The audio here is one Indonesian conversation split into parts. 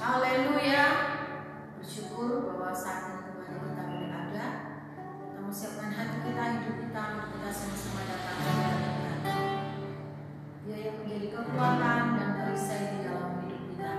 Haleluya. Bersyukur bahwa saat ini kembali kita boleh ada. Kita menyiapkan hati kita, hidup kita, untuk kita sama-sama datang kepada Tuhan. Dia yang menjadi kekuatan dan perisai di dalam hidup kita.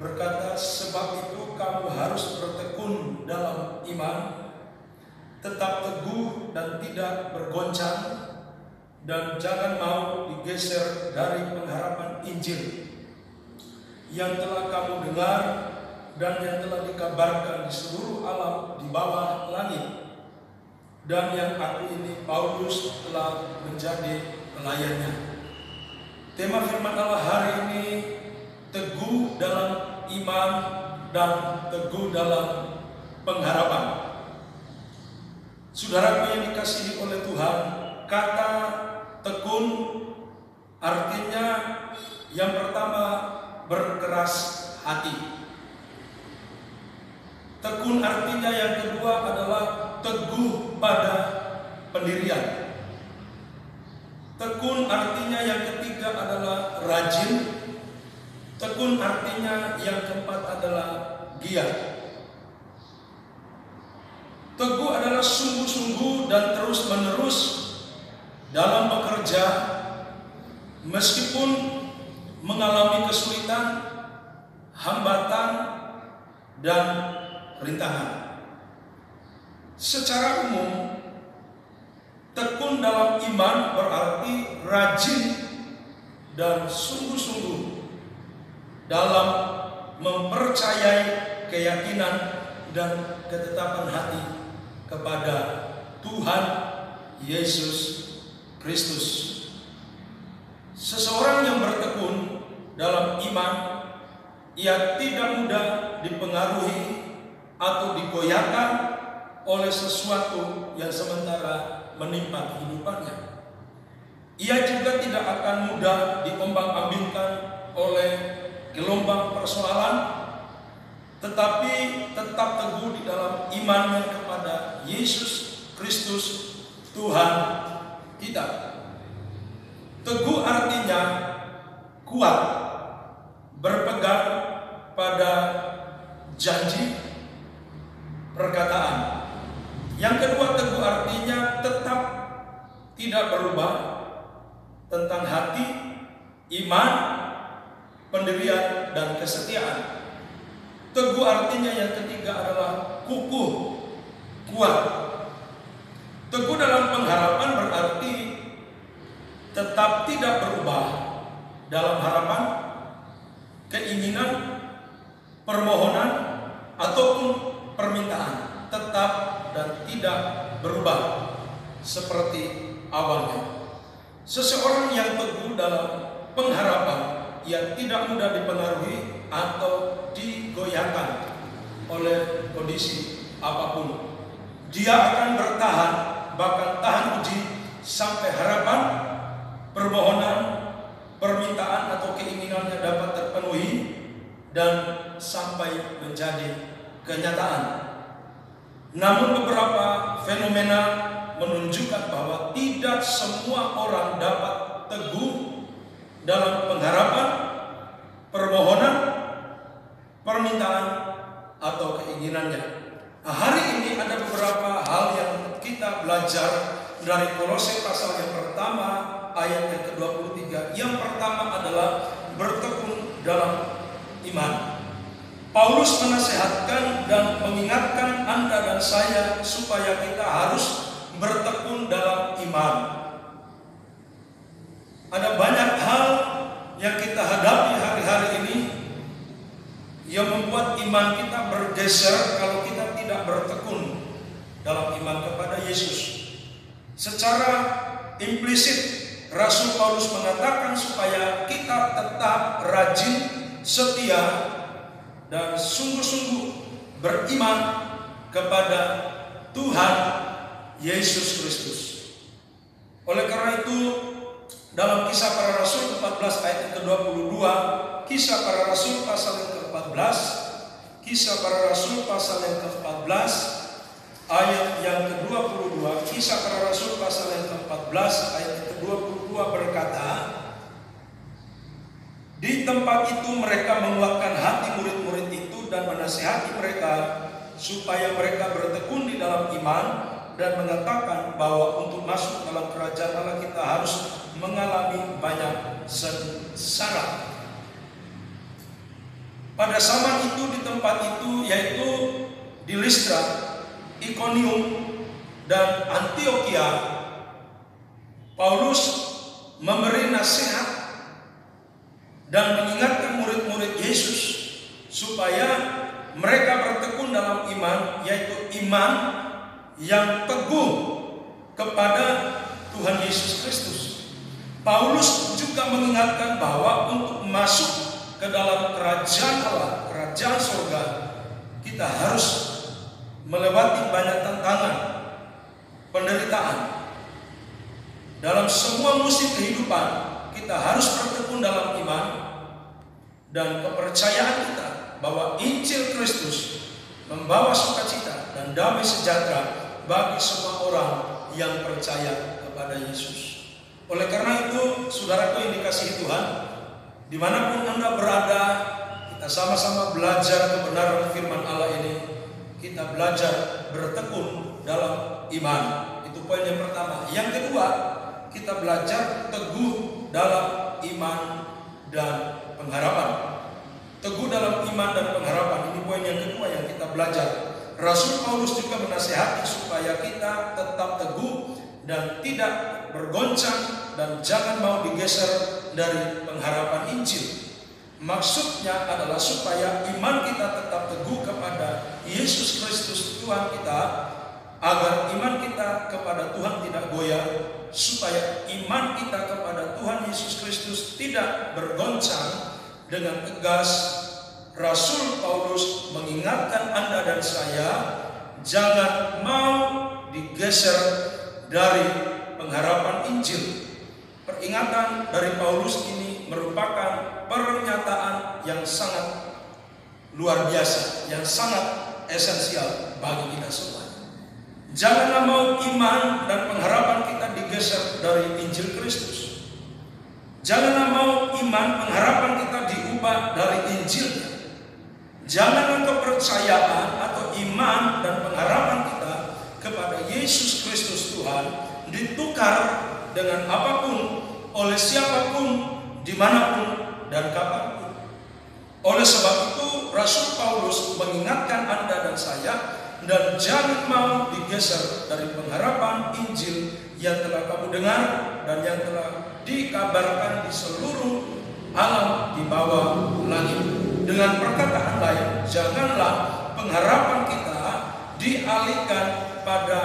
Berkata, sebab itu kamu harus bertekun dalam iman, tetap teguh dan tidak bergoncang, dan jangan mau digeser dari pengharapan Injil yang telah kamu dengar dan yang telah dikabarkan di seluruh alam di bawah langit, dan yang aku ini Paulus telah menjadi pelayannya. Tema firman Allah hari ini, teguh dalam iman dan teguh dalam pengharapan. Saudaraku yang dikasihi oleh Tuhan, kata tekun artinya yang pertama berkeras hati. Tekun artinya yang kedua adalah teguh pada pendirian. Tekun artinya yang ketiga adalah rajin. Tekun artinya yang keempat adalah giat. Teguh adalah sungguh-sungguh dan terus-menerus dalam bekerja meskipun mengalami kesulitan, hambatan, dan rintangan. Secara umum, tekun dalam iman berarti rajin dan sungguh-sungguh dalam mempercayai keyakinan dan ketetapan hati kepada Tuhan Yesus Kristus. Seseorang yang bertekun dalam iman, ia tidak mudah dipengaruhi atau digoyahkan oleh sesuatu yang sementara menimpa kehidupannya. Ia juga tidak akan mudah diombang-ambingkan oleh gelombang persoalan, tetapi tetap teguh di dalam imannya kepada Yesus Kristus Tuhan kita. Teguh artinya kuat, berpegang pada janji perkataan. Yang kedua, teguh artinya tetap tidak berubah tentang hati, iman, pendirian, dan kesetiaan. Teguh artinya yang ketiga adalah kukuh, kuat. Teguh dalam pengharapan berarti tetap tidak berubah dalam harapan, keinginan, permohonan, ataupun permintaan. Tetap dan tidak berubah seperti awalnya. Seseorang yang teguh dalam pengharapan, ia tidak mudah dipengaruhi atau digoyahkan oleh kondisi apapun. Dia akan bertahan, bahkan tahan uji sampai harapan, permohonan, permintaan atau keinginannya dapat terpenuhi dan sampai menjadi kenyataan. Namun beberapa fenomena menunjukkan bahwa tidak semua orang dapat teguh dalam pengharapan, permohonan, permintaan, atau keinginannya. Nah, hari ini ada beberapa hal yang kita belajar dari Kolose pasal yang pertama ayat yang ke-23. Yang pertama adalah bertekun dalam iman. Paulus menasihatkan dan mengingatkan Anda dan saya supaya kita harus bertekun dalam iman. Ada banyak hal yang kita hadapi hari-hari ini yang membuat iman kita bergeser kalau kita tidak bertekun dalam iman kepada Yesus. Secara implisit Rasul Paulus mengatakan supaya kita tetap rajin, setia, dan sungguh-sungguh beriman kepada Tuhan Yesus Kristus. Oleh karena itu, dalam Kisah Para Rasul 14 ayat yang ke-22, Kisah Para Rasul pasal yang ke-14, Kisah Para Rasul pasal yang ke-14 ayat yang ke-22, Kisah Para Rasul pasal yang ke-14 ayat yang ke-22 berkata, di tempat itu mereka menguatkan hati murid-murid itu dan menasihati mereka supaya mereka bertekun di dalam iman dan mengatakan bahwa untuk masuk dalam kerajaan Allah kita harus mengalami banyak sengsara. Pada zaman itu di tempat itu, yaitu di Listra, Ikonium, dan Antioquia, Paulus memberi nasihat dan mengingatkan murid-murid Yesus supaya mereka bertekun dalam iman, yaitu iman yang teguh kepada Tuhan Yesus Kristus. Paulus juga mengingatkan bahwa untuk masuk ke dalam kerajaan Allah, kerajaan surga, kita harus melewati banyak tantangan, penderitaan. Dalam semua musim kehidupan, kita harus bertekun dalam iman dan kepercayaan kita bahwa Injil Kristus membawa sukacita dan damai sejahtera bagi semua orang yang percaya kepada Yesus. Oleh karena itu, saudaraku yang dikasihi Tuhan, Dimanapun Anda berada, kita sama-sama belajar kebenaran firman Allah ini. Kita belajar bertekun dalam iman. Itu poin yang pertama. Yang kedua, kita belajar teguh dalam iman dan pengharapan. Teguh dalam iman dan pengharapan, ini poin yang kedua yang kita belajar. Rasul Paulus juga menasihati supaya kita tetap teguh dan tidak bergoncang dan jangan mau digeser dari pengharapan Injil. Maksudnya adalah supaya iman kita tetap teguh kepada Yesus Kristus Tuhan kita, agar iman kita kepada Tuhan tidak goyah, supaya iman kita kepada Tuhan Yesus Kristus tidak bergoncang. Dengan tegas Rasul Paulus mengingatkan Anda dan saya, jangan mau digeser dari pengharapan Injil. Peringatan dari Paulus ini merupakan pernyataan yang sangat luar biasa, yang sangat esensial bagi kita semua. Janganlah mau iman dan pengharapan kita digeser dari Injil Kristus. Janganlah mau iman pengharapan kita diubah dari Injilnya. Janganlah kepercayaan atau iman dan pengharapan kita kepada Yesus Kristus Tuhan ditukar dengan apapun, oleh siapapun, dimanapun, dan kapanpun. Oleh sebab itu Rasul Paulus mengingatkan Anda dan saya, dan jangan mau digeser dari pengharapan Injil yang telah kamu dengar dan yang telah dikabarkan di seluruh alam di bawah langit. Dengan perkataan lain, janganlah pengharapan kita dialihkan pada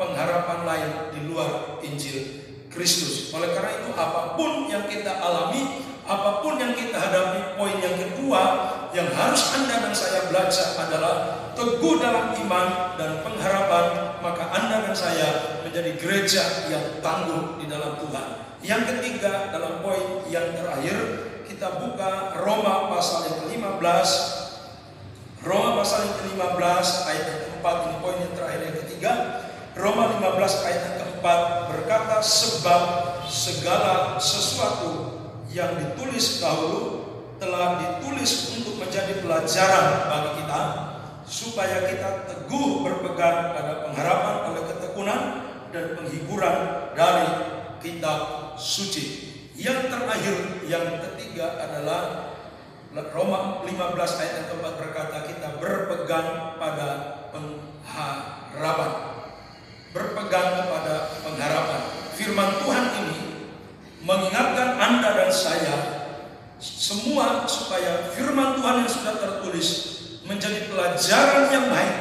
pengharapan lain di luar Injil Kristus. Oleh karena itu, apapun yang kita alami, apapun yang kita hadapi, poin yang kedua yang harus Anda dan saya belajar adalah teguh dalam iman dan pengharapan. Maka Anda dan saya menjadi gereja yang tangguh di dalam Tuhan. Yang ketiga, dalam poin yang terakhir, kita buka Roma pasal yang ke-15. Roma pasal yang ke-15 ayat yang ke-4, ini poin yang terakhir yang ketiga. Roma 15 ayat yang ke-4 berkata, sebab segala sesuatu yang ditulis dahulu telah ditulis untuk menjadi pelajaran bagi kita, supaya kita teguh berpegang pada pengharapan oleh ketekunan dan penghiburan dari kitab suci. Yang terakhir, yang ketiga adalah Roma 15 ayat yang ke-4 berkata, kita berpegang pada pengharapan. Berpegang kepada pengharapan. Firman Tuhan ini mengingatkan Anda dan saya semua supaya firman Tuhan yang sudah tertulis menjadi pelajaran yang baik,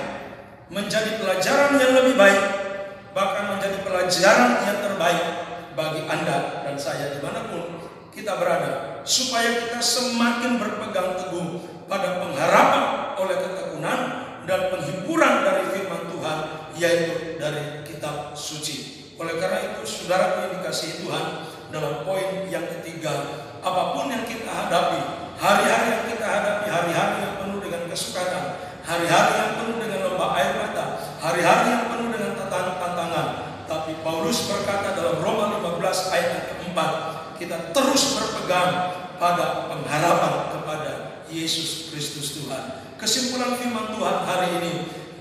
menjadi pelajaran yang lebih baik, bahkan menjadi pelajaran yang terbaik bagi Anda dan saya dimanapun kita berada, supaya kita semakin berpegang teguh pada pengharapan oleh ketekunan dan penghiburan dari firman Tuhan, yaitu dari kitab suci. Oleh karena itu, saudara yang dikasihi Tuhan, dalam poin yang ketiga, apapun yang kita hadapi, hari-hari yang kita hadapi, hari-hari yang penuh dengan kesukaran, hari-hari yang penuh dengan lembah air mata, hari-hari yang penuh dengan tantangan. Tapi Paulus berkata dalam Roma 15 ayat yang ke-4, kita terus berpegang pada pengharapan kepada Yesus Kristus Tuhan. Kesimpulan firman Tuhan hari ini,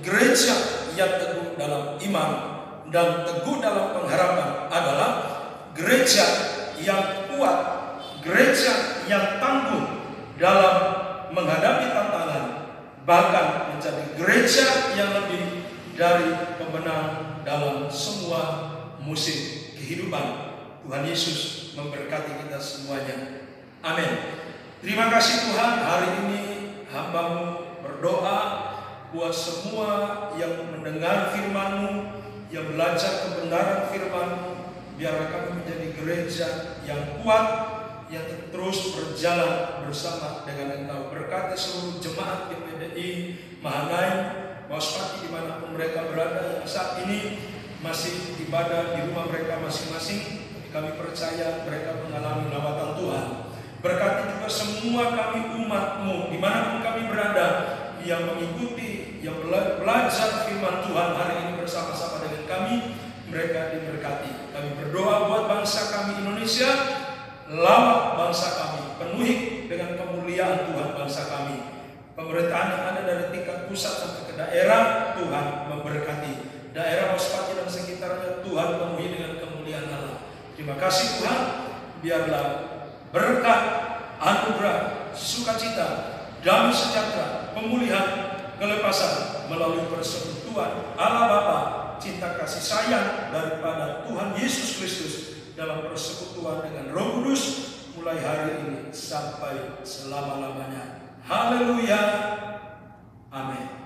gereja yang teguh dalam iman dan teguh dalam pengharapan adalah gereja yang kuat, gereja yang tangguh dalam menghadapi tantangan, bahkan menjadi gereja yang lebih dari pemenang dalam semua musim kehidupan. Tuhan Yesus memberkati kita semuanya. Amin. Terima kasih Tuhan, hari ini hamba-Mu berdoa buat semua yang mendengar firman-Mu, yang belajar kebenaran firman-Mu, biarlah kami menjadi gereja yang kuat, yang terus berjalan bersama dengan Engkau. Berkati seluruh jemaat GPDI Mahanaim, Waspati dimanapun mereka berada, yang saat ini masih ibadah di rumah mereka masing-masing. Kami percaya mereka mengalami lawatan Tuhan. Berkati juga semua kami umat-Mu dimanapun kami berada, yang mengikuti, yang belajar firman Tuhan hari ini bersama-sama dengan kami, mereka diberkati. Kami berdoa buat bangsa kami Indonesia, lawat bangsa kami, penuhi pusat sampai ke daerah, Tuhan memberkati. Daerah Ospati dan sekitarnya Tuhan penuhi dengan kemuliaan Allah. Terima kasih Tuhan, biarlah berkat, anugerah, sukacita, damai sejahtera, pemulihan, kelepasan melalui persekutuan Allah Bapa, cinta kasih sayang daripada Tuhan Yesus Kristus dalam persekutuan dengan Roh Kudus mulai hari ini sampai selama-lamanya. Haleluya. Amin.